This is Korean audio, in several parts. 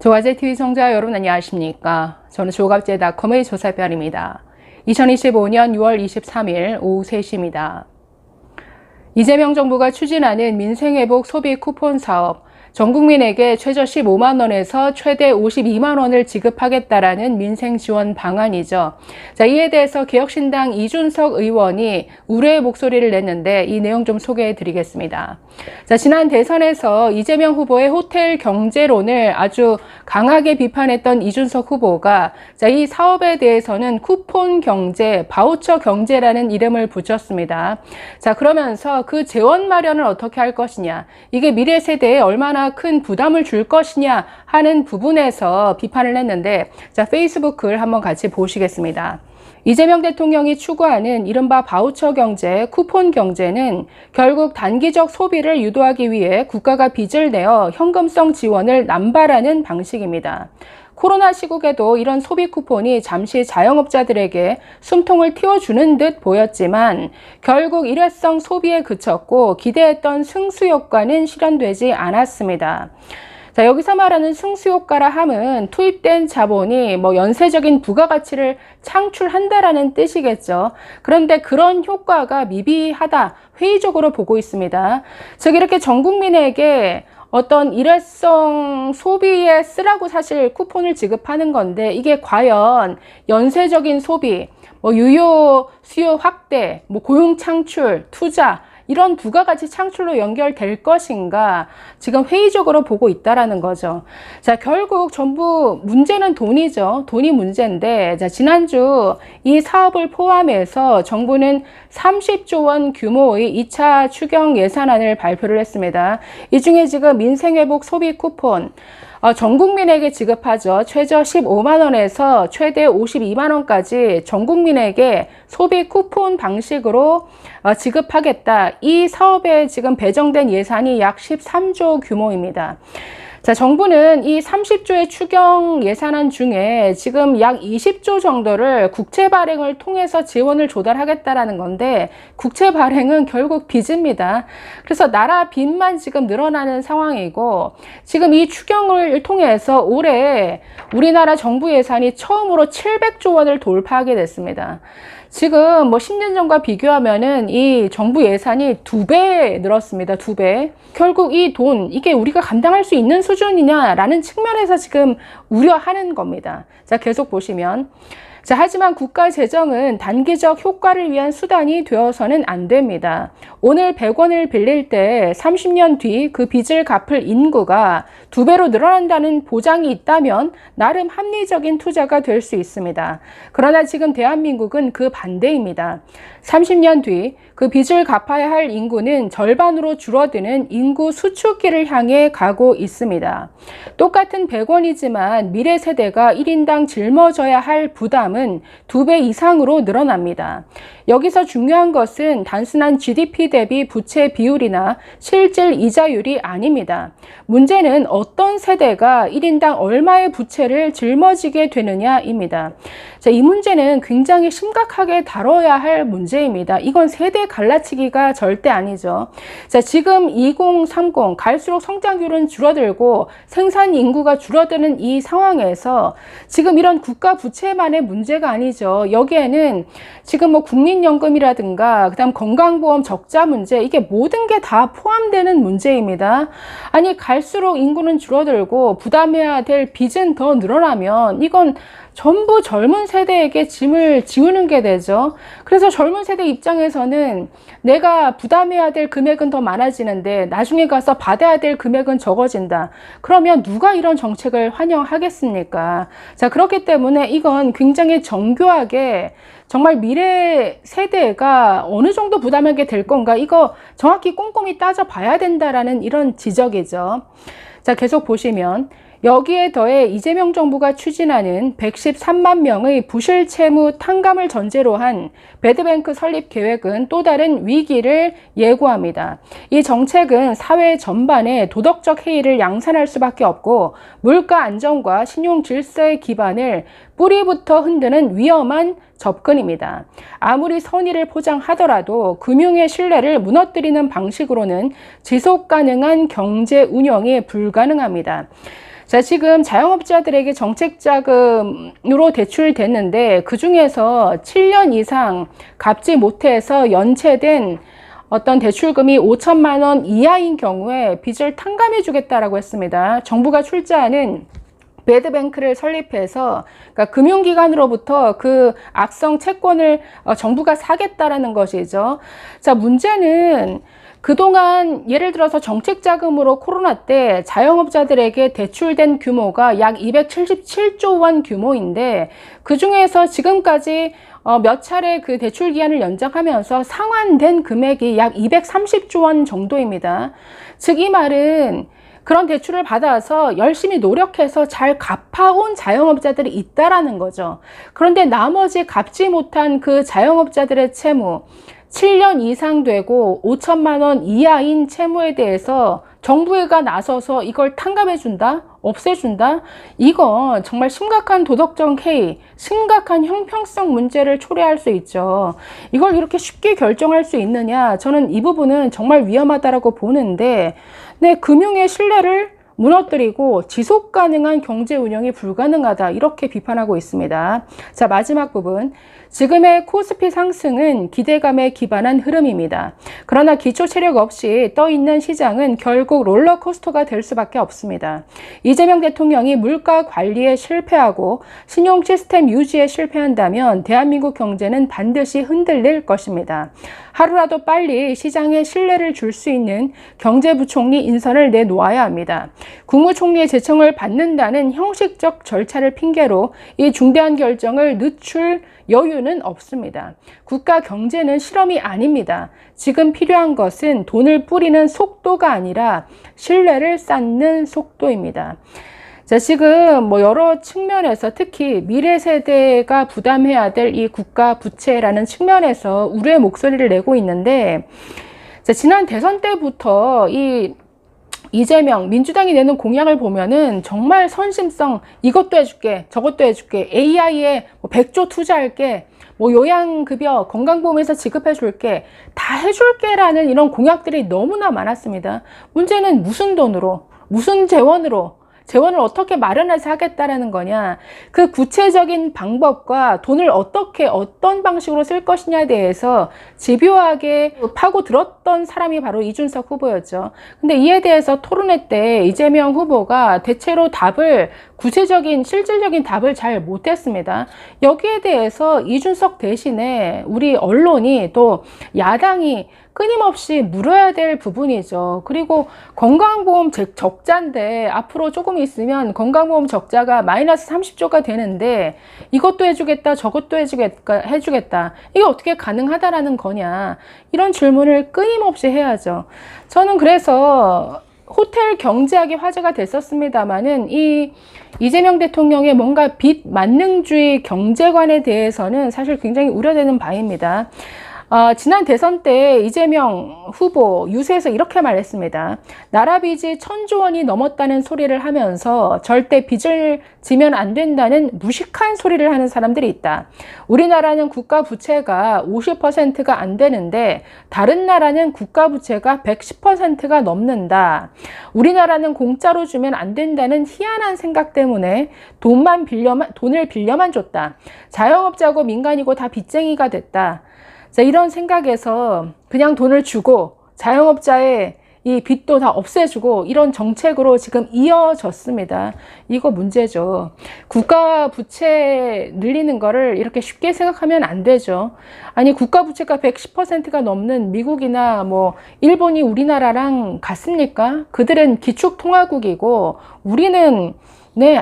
조화제TV 시청자 여러분 안녕하십니까? 저는 조갑제닷컴의 조사별입니다. 2025년 6월 23일 오후 3시입니다. 이재명 정부가 추진하는 민생회복 소비 쿠폰 사업, 전 국민에게 최저 15만 원에서 최대 52만 원을 지급하겠다라는 민생 지원 방안이죠. 자, 이에 대해서 개혁신당 이준석 의원이 우려의 목소리를 냈는데 이 내용 좀 소개해 드리겠습니다. 자, 지난 대선에서 이재명 후보의 호텔 경제론을 아주 강하게 비판했던 이준석 후보가 자, 이 사업에 대해서는 쿠폰 경제, 바우처 경제라는 이름을 붙였습니다. 자, 그러면서 그 재원 마련을 어떻게 할 것이냐, 이게 미래 세대에 얼마나 큰 부담을 줄 것이냐 하는 부분에서 비판을 했는데, 자, 페이스북을 한번 같이 보시겠습니다. 이재명 대통령이 추구하는 이른바 바우처 경제, 쿠폰 경제는 결국 단기적 소비를 유도하기 위해 국가가 빚을 내어 현금성 지원을 남발하는 방식입니다. 코로나 시국에도 이런 소비 쿠폰이 잠시 자영업자들에게 숨통을 틔워주는 듯 보였지만 결국 일회성 소비에 그쳤고 기대했던 승수 효과는 실현되지 않았습니다. 자, 여기서 말하는 승수 효과라 함은 투입된 자본이 연쇄적인 부가가치를 창출한다라는 뜻이겠죠. 그런데 그런 효과가 미비하다, 회의적으로 보고 있습니다. 즉 이렇게 전 국민에게 어떤 일회성 소비에 쓰라고 사실 쿠폰을 지급하는 건데, 이게 과연 연쇄적인 소비, 유효 수요 확대, 고용 창출, 투자, 이런 부가가치 창출로 연결될 것인가 지금 회의적으로 보고 있다라는 거죠. 자, 결국 전부 문제는 돈이죠. 돈이 문제인데, 자, 지난주 이 사업을 포함해서 정부는 30조 원 규모의 2차 추경 예산안을 발표를 했습니다. 이 중에 지금 민생회복 소비 쿠폰, 전 국민에게 지급하죠. 최저 15만 원에서 최대 52만 원까지 전 국민에게 소비 쿠폰 방식으로 지급하겠다. 이 사업에 지금 배정된 예산이 약 13조 규모입니다. 자, 정부는 이 30조의 추경 예산안 중에 지금 약 20조 정도를 국채 발행을 통해서 지원을 조달하겠다라는 건데, 국채 발행은 결국 빚입니다. 그래서 나라 빚만 지금 늘어나는 상황이고, 지금 이 추경을 통해서 올해 우리나라 정부 예산이 처음으로 700조 원을 돌파하게 됐습니다. 지금 10년 전과 비교하면은 이 정부 예산이 2배 늘었습니다. 2배. 결국 이 돈, 이게 우리가 감당할 수 있는 수준이냐라는 측면에서 지금 우려하는 겁니다. 자, 계속 보시면. 자, 하지만 국가 재정은 단기적 효과를 위한 수단이 되어서는 안 됩니다. 오늘 100원을 빌릴 때 30년 뒤 그 빚을 갚을 인구가 2배로 늘어난다는 보장이 있다면 나름 합리적인 투자가 될 수 있습니다. 그러나 지금 대한민국은 그 반대입니다. 30년 뒤 그 빚을 갚아야 할 인구는 절반으로 줄어드는 인구 수축기를 향해 가고 있습니다. 똑같은 100원이지만 미래 세대가 1인당 짊어져야 할 부담은 2배 이상으로 늘어납니다. 여기서 중요한 것은 단순한 GDP 대비 부채 비율이나 실질 이자율이 아닙니다. 문제는 어떤 세대가 1인당 얼마의 부채를 짊어지게 되느냐입니다. 자, 이 문제는 굉장히 심각하게 다뤄야 할 문제입니다. 이건 세대 갈라치기가 절대 아니죠. 자, 지금 2030 갈수록 성장률은 줄어들고 생산 인구가 줄어드는 이 상황에서 지금 이런 국가 부채만의 문제가 아니죠. 여기에는 지금 국민연금이라든가 그다음 건강보험 적자 문제, 이게 모든 게 다 포함되는 문제입니다. 아니, 갈수록 인구는 줄어들고 부담해야 될 빚은 더 늘어나면 이건 전부 젊은 세대에게 짐을 지우는 게 되죠. 그래서 젊은 세대 입장에서는 내가 부담해야 될 금액은 더 많아지는데 나중에 가서 받아야 될 금액은 적어진다. 그러면 누가 이런 정책을 환영하겠습니까? 자, 그렇기 때문에 이건 굉장히 정교하게 정말 미래 세대가 어느 정도 부담하게 될 건가, 이거 정확히 꼼꼼히 따져봐야 된다라는 이런 지적이죠. 자, 계속 보시면 여기에 더해 이재명 정부가 추진하는 113만 명의 부실 채무 탕감을 전제로 한 배드뱅크 설립 계획은 또 다른 위기를 예고합니다. 이 정책은 사회 전반에 도덕적 해이를 양산할 수밖에 없고 물가 안정과 신용 질서의 기반을 뿌리부터 흔드는 위험한 접근입니다. 아무리 선의를 포장하더라도 금융의 신뢰를 무너뜨리는 방식으로는 지속 가능한 경제 운영이 불가능합니다. 자, 지금 자영업자들에게 정책자금으로 대출됐는데 그 중에서 7년 이상 갚지 못해서 연체된 어떤 대출금이 5천만 원 이하인 경우에 빚을 탕감해 주겠다라고 했습니다. 정부가 출자하는 배드뱅크를 설립해서, 그러니까 금융기관으로부터 그 악성 채권을 정부가 사겠다라는 것이죠. 자, 문제는 그동안 예를 들어서 정책자금으로 코로나 때 자영업자들에게 대출된 규모가 약 277조 원 규모인데, 그 중에서 지금까지 몇 차례 그 대출 기한을 연장하면서 상환된 금액이 약 230조 원 정도입니다. 즉, 이 말은 그런 대출을 받아서 열심히 노력해서 잘 갚아온 자영업자들이 있다라는 거죠. 그런데 나머지 갚지 못한 그 자영업자들의 채무, 7년 이상 되고 5천만 원 이하인 채무에 대해서 정부가 나서서 이걸 탕감해 준다? 없애준다? 이건 정말 심각한 도덕적 해이, 심각한 형평성 문제를 초래할 수 있죠. 이걸 이렇게 쉽게 결정할 수 있느냐? 저는 이 부분은 정말 위험하다라고 보는데, 네, 금융의 신뢰를 무너뜨리고 지속 가능한 경제 운영이 불가능하다, 이렇게 비판하고 있습니다. 자, 마지막 부분. 지금의 코스피 상승은 기대감에 기반한 흐름입니다. 그러나 기초 체력 없이 떠있는 시장은 결국 롤러코스터가 될 수밖에 없습니다. 이재명 대통령이 물가 관리에 실패하고 신용 시스템 유지에 실패한다면 대한민국 경제는 반드시 흔들릴 것입니다. 하루라도 빨리 시장에 신뢰를 줄 수 있는 경제부총리 인선을 내놓아야 합니다. 국무총리의 제청을 받는다는 형식적 절차를 핑계로 이 중대한 결정을 늦출 여유는 없습니다. 국가 경제는 실험이 아닙니다. 지금 필요한 것은 돈을 뿌리는 속도가 아니라 신뢰를 쌓는 속도입니다. 자, 지금 여러 측면에서 특히 미래 세대가 부담해야 될 이 국가 부채라는 측면에서 우려의 목소리를 내고 있는데, 자, 지난 대선 때부터 이재명 민주당이 내는 공약을 보면은 정말 선심성, 이것도 해줄게, 저것도 해줄게, AI에 100조 투자할게, 요양급여, 건강보험에서 지급해줄게, 다 해줄게라는 이런 공약들이 너무나 많았습니다. 문제는 무슨 돈으로, 무슨 재원을 어떻게 마련해서 하겠다라는 거냐, 그 구체적인 방법과 돈을 어떤 방식으로 쓸 것이냐에 대해서 집요하게 파고 들었던 사람이 바로 이준석 후보였죠. 근데 이에 대해서 토론회 때 이재명 후보가 대체로 구체적인 실질적인 답을 잘 못했습니다. 여기에 대해서 이준석 대신에 우리 언론이, 또 야당이 끊임없이 물어야 될 부분이죠. 그리고 건강보험 적자인데 앞으로 조금 있으면 건강보험 적자가 마이너스 30조가 되는데 이것도 해주겠다, 저것도 해주겠다. 이게 어떻게 가능하다라는 거냐. 이런 질문을 끊임없이 해야죠. 저는 그래서 호텔 경제학이 화제가 됐었습니다만은 이재명 대통령의 뭔가 빚 만능주의 경제관에 대해서는 사실 굉장히 우려되는 바입니다. 지난 대선 때 이재명 후보 유세에서 이렇게 말했습니다. 나라 빚이 1,000조 원이 넘었다는 소리를 하면서 절대 빚을 지면 안 된다는 무식한 소리를 하는 사람들이 있다. 우리나라는 국가 부채가 50%가 안 되는데 다른 나라는 국가 부채가 110%가 넘는다. 우리나라는 공짜로 주면 안 된다는 희한한 생각 때문에 돈을 빌려만 줬다. 자영업자고 민간이고 다 빚쟁이가 됐다. 자, 이런 생각에서 그냥 돈을 주고 자영업자의 이 빚도 다 없애주고 이런 정책으로 지금 이어졌습니다. 이거 문제죠. 국가 부채 늘리는 거를 이렇게 쉽게 생각하면 안 되죠. 아니, 국가 부채가 110%가 넘는 미국이나 일본이 우리나라랑 같습니까? 그들은 기축통화국이고 우리는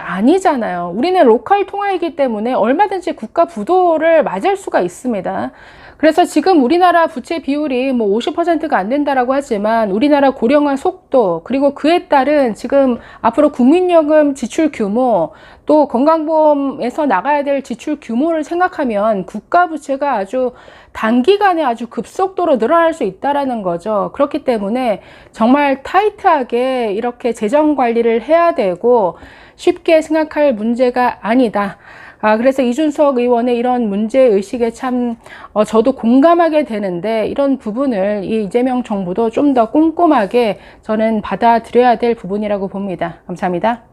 아니잖아요. 우리는 로컬 통화이기 때문에 얼마든지 국가 부도를 맞을 수가 있습니다. 그래서 지금 우리나라 부채 비율이 50%가 안 된다라고 하지만 우리나라 고령화 속도, 그리고 그에 따른 지금 앞으로 국민연금 지출 규모, 또 건강보험에서 나가야 될 지출 규모를 생각하면 국가 부채가 아주 단기간에 아주 급속도로 늘어날 수 있다라는 거죠. 그렇기 때문에 정말 타이트하게 이렇게 재정 관리를 해야 되고 쉽게 생각할 문제가 아니다. 그래서 이준석 의원의 이런 문제의식에 참 저도 공감하게 되는데, 이런 부분을 이 이재명 정부도 좀 더 꼼꼼하게 저는 받아들여야 될 부분이라고 봅니다. 감사합니다.